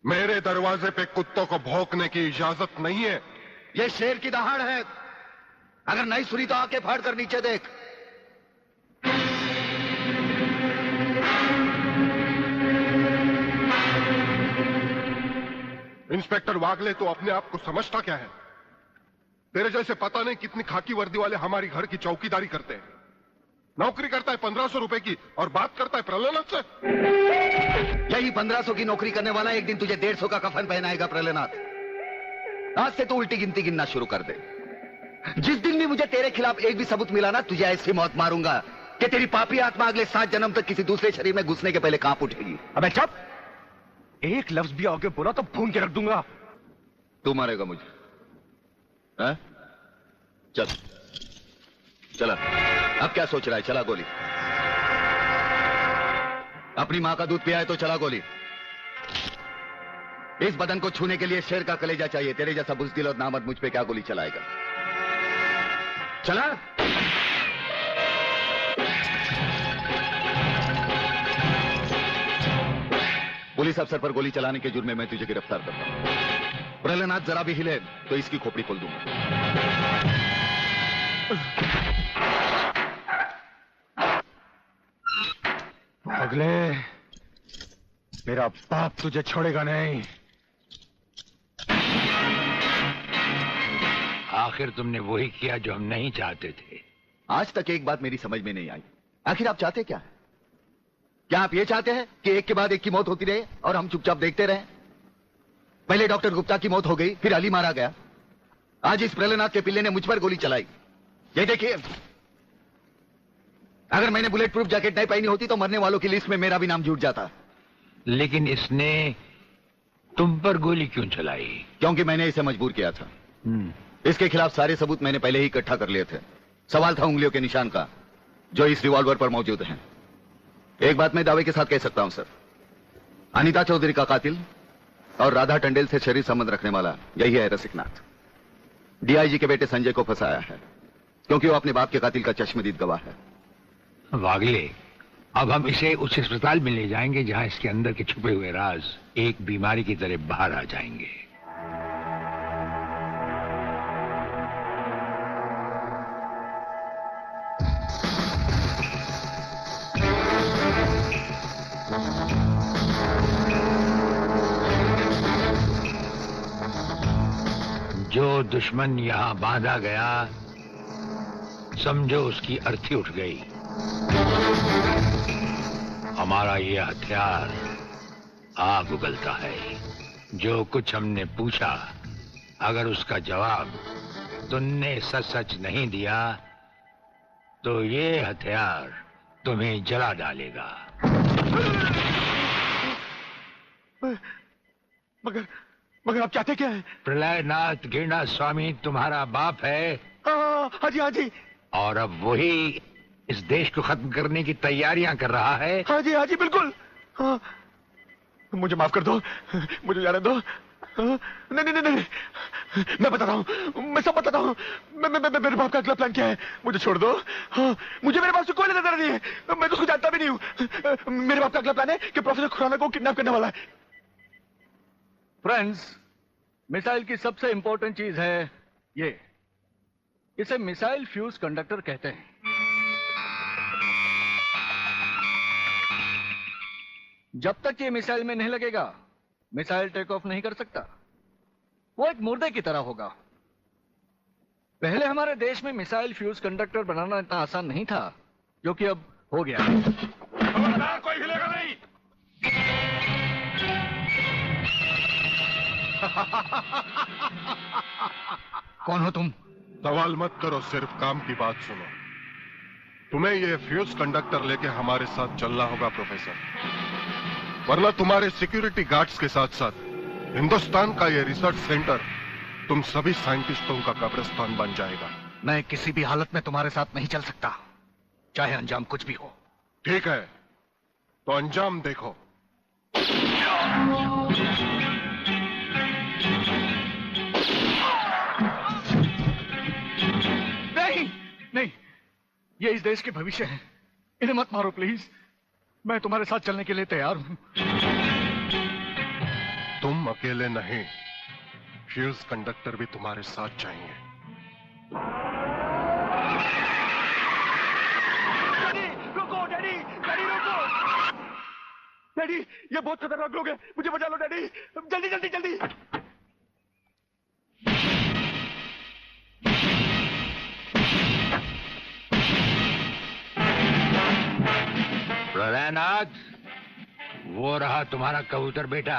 मेरे दरवाजे पे कुत्तों को भौंकने की इजाजत नहीं है। ये शेर की दहाड़ है। अगर नहीं सुनी तो आंखें फाड़ कर नीचे देख। इंस्पेक्टर वागले, तो अपने आप को समझता क्या है? तेरे जैसे पता नहीं कितनी खाकी वर्दी वाले हमारी घर की चौकीदारी करते हैं। नौकरी करता है 1500 रुपए की और बात करता है प्रलयनाथ से। यही 1500 की नौकरी करने वाला एक दिन तुझे 150 का कफन पहनाएगा प्रलयनाथ। आज से तू उल्टी गिनती गिनना शुरू कर दे। जिस दिन भी मुझे तेरे खिलाफ एक भी सबूत मिला ना, तुझे ऐसी मौत मारूंगा कि तेरी पापी आत्मा अगले 7 जन्म तक किसी दूसरे शरीर में घुसने के पहले कांप उठेगी। अबे चुप! एक लफ्ज भी आगे बोला तो भून के रख दूंगा। तू मारेगा मुझे? है? चल चला। अब क्या सोच रहा है? चला गोली। अपनी मां का दूध पिया है तो चला गोली। इस बदन को छूने के लिए शेर का कलेजा चाहिए। तेरे जैसा बुज़दिल और नामर्द मुझ पे क्या गोली चलाएगा? चला। पुलिस अफसर पर गोली चलाने के जुर्म में मैं तुझे गिरफ्तार करता हूं। प्रलयनाथ जरा भी हिले तो इसकी खोपड़ी खोल दूंगा। अगले मेरा बाप तुझे छोड़ेगा नहीं। आखिर तुमने वही किया जो हम नहीं चाहते थे। आज तक एक बात मेरी समझ में नहीं आई। आखिर आप चाहते क्या है? क्या आप ये चाहते हैं कि एक के बाद एक की मौत होती रहे और हम चुपचाप देखते रहें? पहले डॉक्टर गुप्ता की मौत हो गई, फिर अली मारा गया। आज इस प्रलयनाथ के पिल्ले ने मुझ पर गोली चलाई। ये देखिए, अगर मैंने बुलेट प्रूफ जैकेट नहीं पहनी होती तो मरने वालों की लिस्ट में मेरा भी नाम जुड़ जाता। लेकिन इसने तुम पर गोली क्यों चलाई? क्योंकि मैंने इसे मजबूर किया था। इसके खिलाफ सारे सबूत मैंने पहले ही इकट्ठा कर लिए थे। सवाल था उंगलियों के निशान का, जो इस रिवॉल्वर पर मौजूद हैं। एक बात मैं दावे के साथ कह सकता हूं सर, अनीता चौधरी का कातिल और राधा टंडेल से शरीर संबंध रखने वाला यही है रसिकनाथ। डीआईजी के बेटे संजय को फंसाया है क्योंकि वो अपने बाप के कातिल का चश्मदीद गवाह है। वागले, अब हम इसे उस अस्पताल में ले जाएंगे जहां इसके अंदर के छुपे हुए राज एक बीमारी की तरह बाहर आ जाएंगे। जो दुश्मन यहां बांधा गया, समझो उसकी अर्थी उठ गई। हमारा ये हथियार आग उगलता है। जो कुछ हमने पूछा, अगर उसका जवाब तुमने सच सच नहीं दिया तो ये हथियार तुम्हें जला डालेगा। मगर आप चाहते क्या है? प्रलयनाथ गिरना स्वामी तुम्हारा बाप है। हाँ जी, हाँ जी। और अब वही इस देश को खत्म करने की तैयारियां कर रहा है। हाँ जी, बिल्कुल। हाँ, मुझे माफ कर दो, मुझे जाने दो। नहीं, मैं बताता हूँ, मैं सब बताता हूँ। मेरे बाप का अगला प्लान क्या है? मुझे छोड़ दो। हाँ, मुझे मेरे बाप से कोई लेना नहीं है। मैं तो उसको जानता भी नहीं हूँ। मेरे बाप का अगला प्लान है कि प्रोफेसर खुराना को किडनैप करने वाला है। फ्रेंड्स, मिसाइल की सबसे इंपॉर्टेंट चीज है ये, इसे मिसाइल फ्यूज कंडक्टर कहते हैं। जब तक ये मिसाइल में नहीं लगेगा, मिसाइल टेक ऑफ नहीं कर सकता। वो एक मुर्दे की तरह होगा। पहले हमारे देश में मिसाइल फ्यूज कंडक्टर बनाना इतना आसान नहीं था, जो कि अब हो गया। खबरदार, कोई हिलेगा नहीं। कौन हो तुम? सवाल मत करो, सिर्फ काम की बात सुनो। तुम्हें ये फ्यूज कंडक्टर लेके हमारे साथ चलना होगा प्रोफेसर, वरना तुम्हारे सिक्योरिटी गार्ड्स के साथ साथ हिंदुस्तान का ये रिसर्च सेंटर तुम सभी साइंटिस्टों का कब्रिस्तान बन जाएगा। मैं किसी भी हालत में तुम्हारे साथ नहीं चल सकता, चाहे अंजाम कुछ भी हो। ठीक है, तो अंजाम देखो। नहीं, ये इस देश के भविष्य है। इन्हें मत मारो प्लीज। मैं तुम्हारे साथ चलने के लिए तैयार हूं। तुम अकेले नहीं, फ्यूज कंडक्टर भी तुम्हारे साथ चाहिए। रुको डैडी, डैडी रुको। डैडी, ये बहुत खतरनाक लोग हैं, मुझे बचा लो डैडी, जल्दी जल्दी जल्दी। प्रलयनाथ, वो रहा तुम्हारा कबूतर बेटा,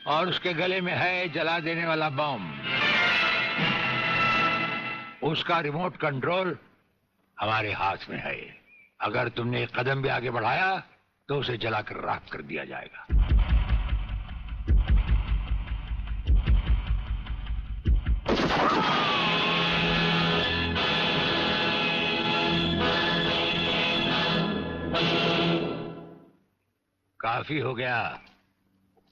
और उसके गले में है जला देने वाला बम। उसका रिमोट कंट्रोल हमारे हाथ में है। अगर तुमने एक कदम भी आगे बढ़ाया तो उसे जलाकर राख कर दिया जाएगा। काफी हो गया,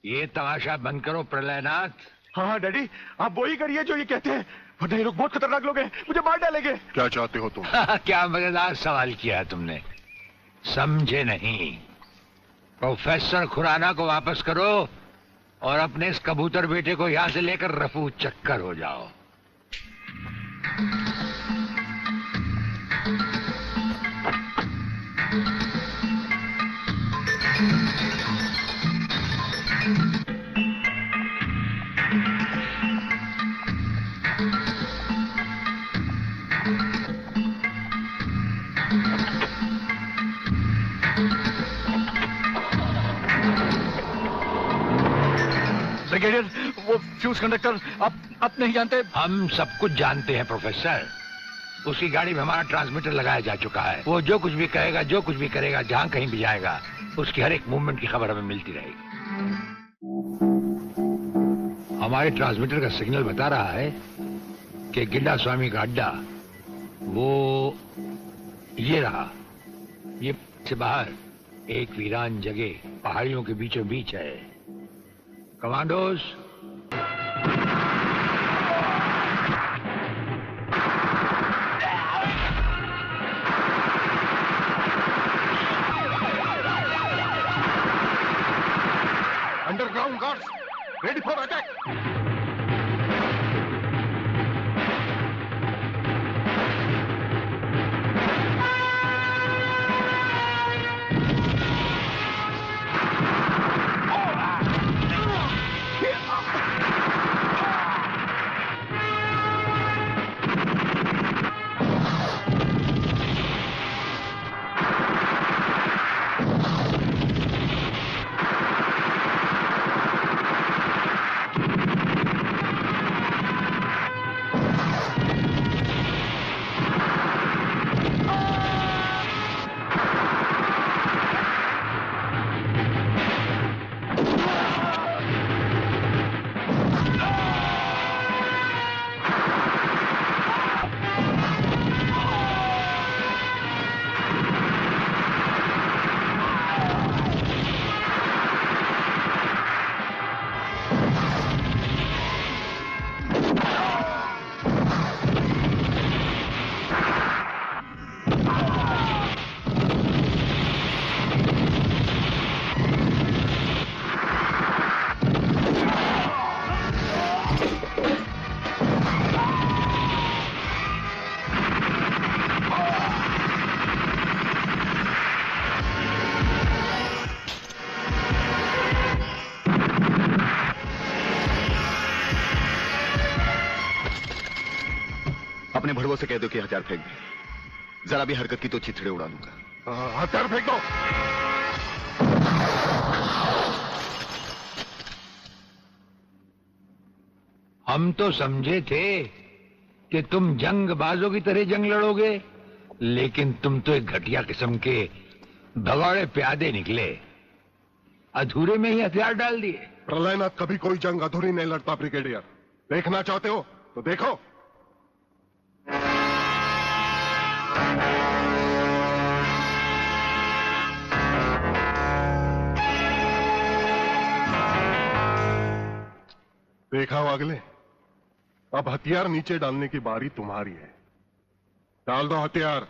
ये तमाशा बंद करो प्रलयनाथ। हाँ हाँ डैडी, आप वो ही करिए जो ये कहते हैं, वरना ये लोग बहुत खतरनाक लोग हैं, मुझे मार डालेंगे। क्या चाहते हो तुम? क्या मजेदार सवाल किया है तुमने, समझे नहीं। प्रोफेसर खुराना को वापस करो और अपने इस कबूतर बेटे को यहां से लेकर रफू चक्कर हो जाओ। ब्रिगेडियर, वो फ्यूज कंडक्टर आप नहीं जानते? हम सब कुछ जानते हैं प्रोफेसर। उसकी गाड़ी में हमारा ट्रांसमीटर लगाया जा चुका है। वो जो कुछ भी कहेगा, जो कुछ भी करेगा, जहां कहीं भी जाएगा, उसकी हर एक मूवमेंट की खबर हमें मिलती रहेगी। हमारे ट्रांसमीटर का सिग्नल बता रहा है कि गिड्डा स्वामी का अड्डा वो ये रहा। ये से बाहर एक वीरान जगह पहाड़ियों के बीचों बीच है। Commandos, underground guards, ready for attack. अपने भड़वों से कह दो कि हथियार फेंक दे। जरा भी हरकत की तो चिथड़े उड़ा दूंगा। हथियार फेंक दो। हम तो समझे थे कि तुम जंगबाजों की तरह जंग लड़ोगे, लेकिन तुम तो एक घटिया किस्म के भगौड़े प्यादे निकले। अधूरे में ही हथियार डाल दिए। प्रलयनाथ कभी कोई जंग अधूरी नहीं लड़ता ब्रिगेडियर। देखना चाहते हो तो देखो। देखा हो अगले, अब हथियार नीचे डालने की बारी तुम्हारी है। डाल दो हथियार।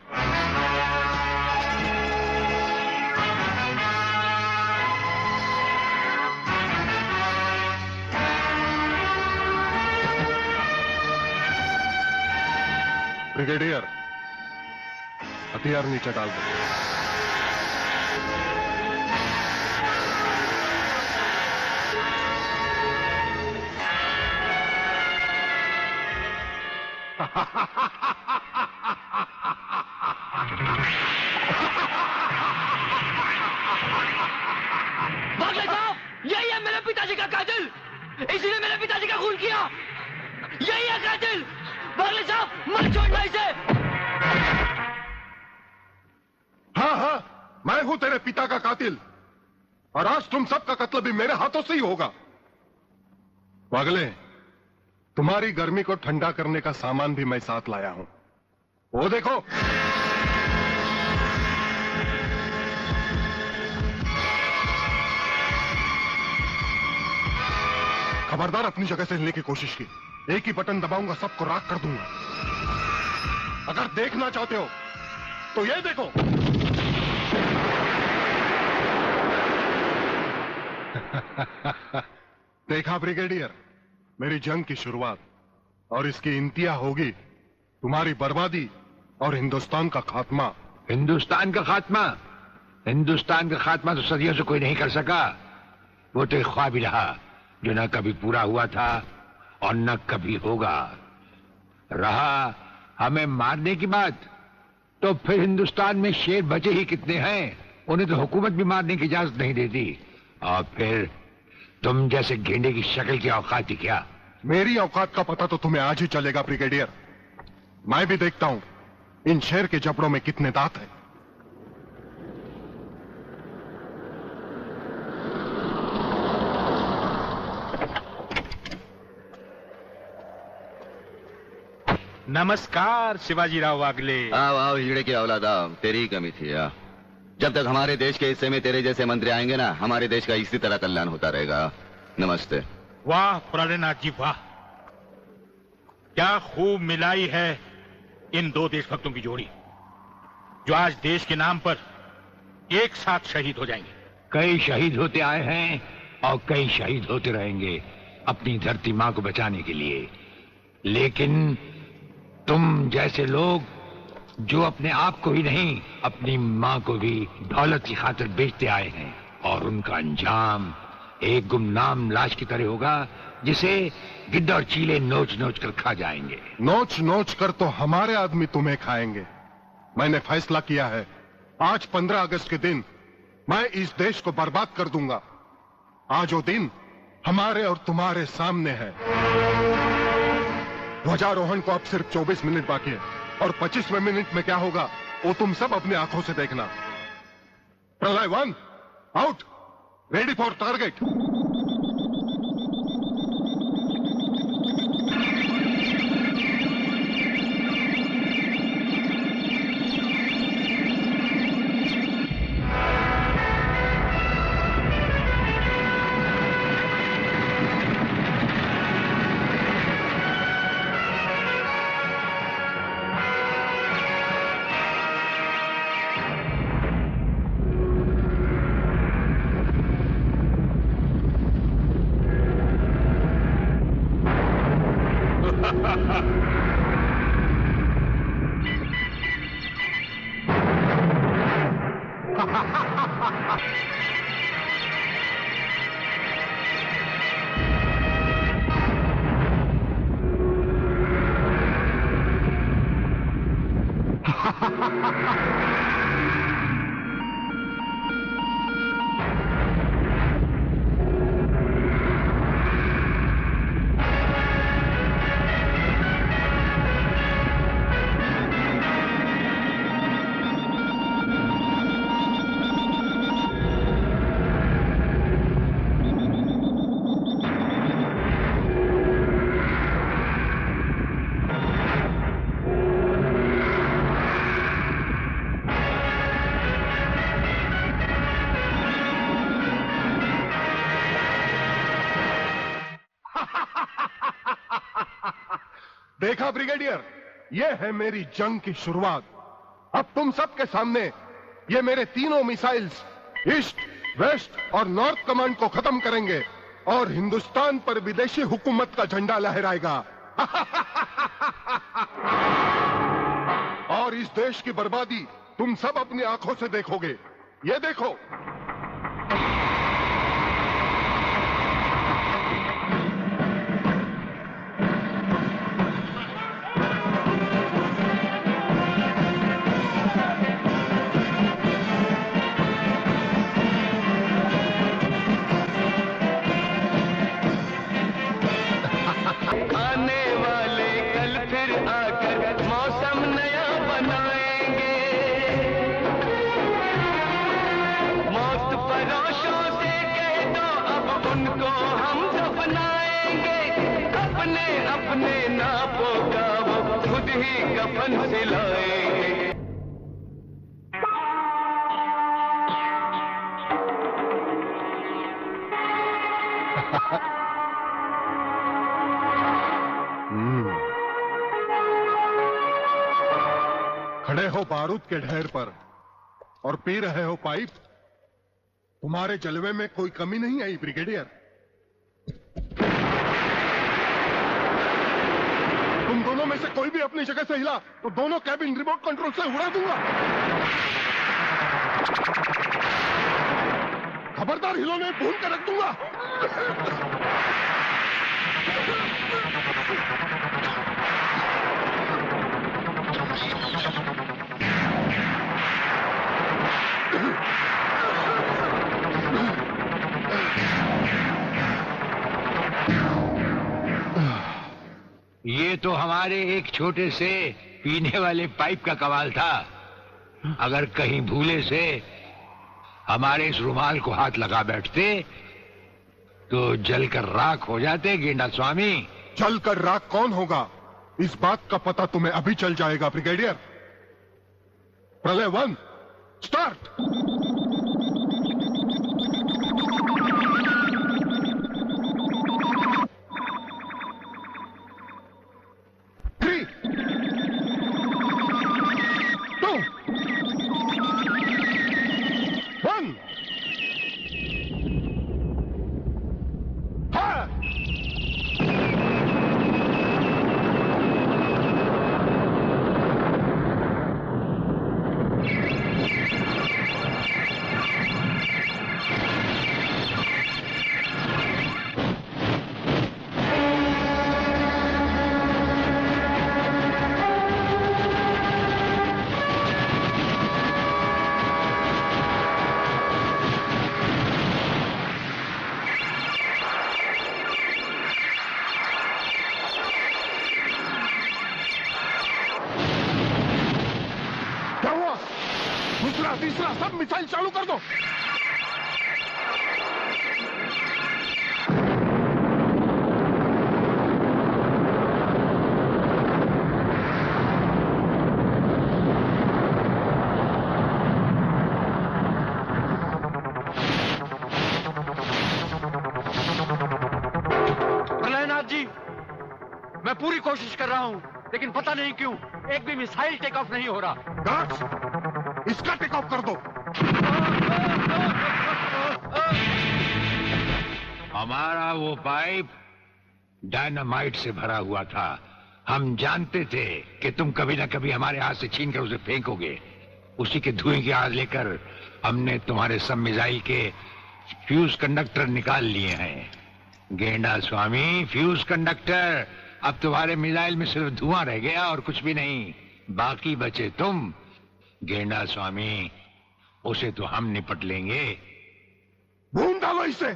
ब्रिगेडियर, हथियार नीचे डाल दो। बागले साहब, यही है मेरे पिताजी का कातिल, इसीने मेरे पिताजी का खून किया। यही है कातिल। बागले साहब, मत छोड़ना इसे। हाँ हाँ, मैं हूं तेरे पिता का कातिल, और आज तुम सबका कत्ल भी मेरे हाथों से ही होगा। पागले, तुम्हारी गर्मी को ठंडा करने का सामान भी मैं साथ लाया हूं। वो देखो। खबरदार अपनी जगह से हिलने की कोशिश की। एक ही बटन दबाऊंगा, सबको राख कर दूंगा। अगर देखना चाहते हो तो ये देखो। देखा ब्रिगेडियर, मेरी जंग की शुरुआत, और इसकी इंतहा होगी तुम्हारी बर्बादी और हिंदुस्तान का खात्मा। हिंदुस्तान का खात्मा? हिंदुस्तान का खात्मा तो सदियों से कोई नहीं कर सका। वो तो एक ख्वाब ही रहा जो न कभी पूरा हुआ था और न कभी होगा। रहा हमें मारने की बात, तो फिर हिंदुस्तान में शेर बचे ही कितने हैं? उन्हें तो हुकूमत भी मारने की इजाजत नहीं देती। और फिर तुम जैसे गेंडे की शक्ल की औकात ही क्या? मेरी औकात का पता तो तुम्हें आज ही चलेगा ब्रिगेडियर। मैं भी देखता हूं इन शेर के जबड़ों में कितने दांत हैं। नमस्कार शिवाजीराव वागले। आओ आओ हीरे की औलाद आओ, तेरी ही कमी थी। जब तक हमारे देश के हिस्से में तेरे जैसे मंत्री आएंगे ना, हमारे देश का इसी तरह कल्याण होता रहेगा। नमस्ते। वाह प्राणनाथ जी वाह, क्या खूब मिलाई है इन दो देशभक्तों की जोड़ी, जो आज देश के नाम पर एक साथ शहीद हो जाएंगे। कई शहीद होते आए हैं और कई शहीद होते रहेंगे अपनी धरती मां को बचाने के लिए। लेकिन तुम जैसे लोग जो अपने आप को ही नहीं, अपनी मां को भी दौलत की खातिर बेचते आए हैं, और उनका अंजाम एक गुमनाम लाश की तरह होगा जिसे गिद्ध और चीले नोच नोच कर खा जाएंगे। नोच नोच कर तो हमारे आदमी तुम्हें खाएंगे। मैंने फैसला किया है, आज 15 अगस्त के दिन मैं इस देश को बर्बाद कर दूंगा। आज वो दिन हमारे और तुम्हारे सामने है। ध्वजारोहण को अब सिर्फ 24 मिनट बाकी है, और 25वें मिनट में क्या होगा वो तुम सब अपनी आंखों से देखना। प्रलय 1 आउट, रेडी फॉर टारगेट। देखा ब्रिगेडियर, ये है मेरी जंग की शुरुआत। अब तुम सबके सामने ये मेरे तीनों मिसाइल्स ईस्ट, वेस्ट और नॉर्थ कमांड को खत्म करेंगे, और हिंदुस्तान पर विदेशी हुकूमत का झंडा लहराएगा। इस देश की बर्बादी तुम सब अपनी आंखों से देखोगे। ये देखो, आने वाले कल फिर आकर मौसम नया बनाएंगे, मौत परोशों से कह दो अब उनको हम दफनाएंगे, अपने अपने नापों का वो खुद ही कफन सिलाएंगे। खड़े हो बारूद के ढेर पर और पी रहे हो पाइप। तुम्हारे जलवे में कोई कमी नहीं आई ब्रिगेडियर। तुम दोनों में से कोई भी अपनी जगह से हिला तो दोनों कैबिन रिमोट कंट्रोल से उड़ा दूंगा। खबरदार हिलो नहीं, भून कर रख दूंगा। ये तो हमारे एक छोटे से पीने वाले पाइप का कमाल था। अगर कहीं भूले से हमारे इस रुमाल को हाथ लगा बैठते तो जलकर राख हो जाते गेंडा स्वामी। जलकर राख कौन होगा, इस बात का पता तुम्हें अभी चल जाएगा ब्रिगेडियर। प्रलय 1 स्टार्ट। दूसरा तीसरा सब मिसाइल चालू कर दो। प्रलयनाथ जी, मैं पूरी कोशिश कर रहा हूं, लेकिन पता नहीं क्यों एक भी मिसाइल टेक ऑफ नहीं हो रहा। गार्ड्स, इसका टेक ऑफ कर दो। हमारा वो पाइप डायनामाइट से भरा हुआ था। हम जानते थे कि तुम कभी ना कभी हमारे हाथ से छीन कर उसे फेंकोगे। उसी के धुएं की आग लेकर हमने तुम्हारे सब मिसाइल के फ्यूज कंडक्टर निकाल लिए हैं। गेंडा स्वामी, फ्यूज कंडक्टर, अब तुम्हारे मिसाइल में सिर्फ धुआं रह गया और कुछ भी नहीं। बाकी बचे तुम। गेंडा स्वामी, उसे तो हम निपट लेंगे। भून डालो इसे।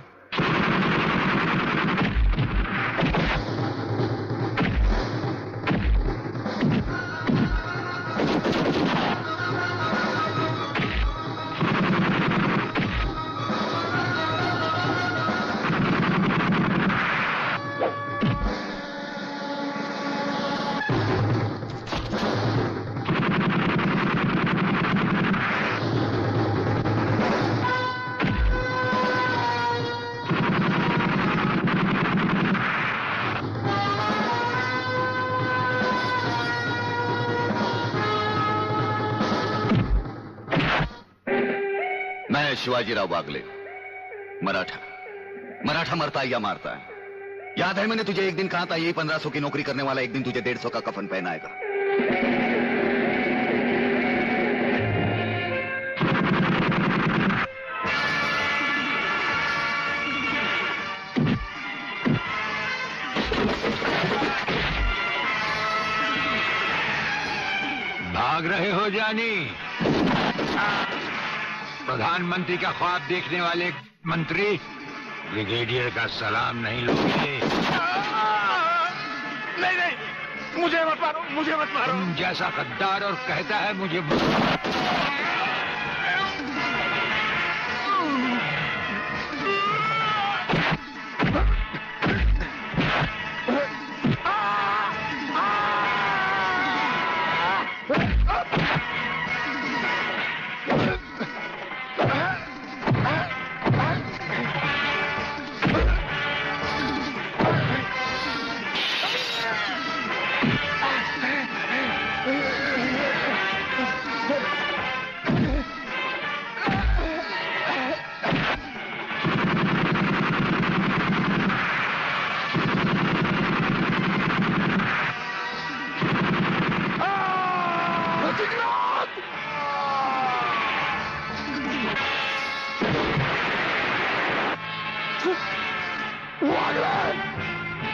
मैं शिवाजीराव बागले, मराठा मरता है या मारता है। याद है मैंने तुझे एक दिन कहा था, यही 1500 की नौकरी करने वाला एक दिन तुझे 150 का कफन पहनाएगा। भाग रहे हो जानी? प्रधानमंत्री का ख्वाब देखने वाले मंत्री ब्रिगेडियर का सलाम नहीं लोगे? नहीं नहीं, मुझे मत मारो, मुझे मत मारो। तुम जैसा गद्दार और कहता है मुझे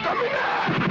Come here!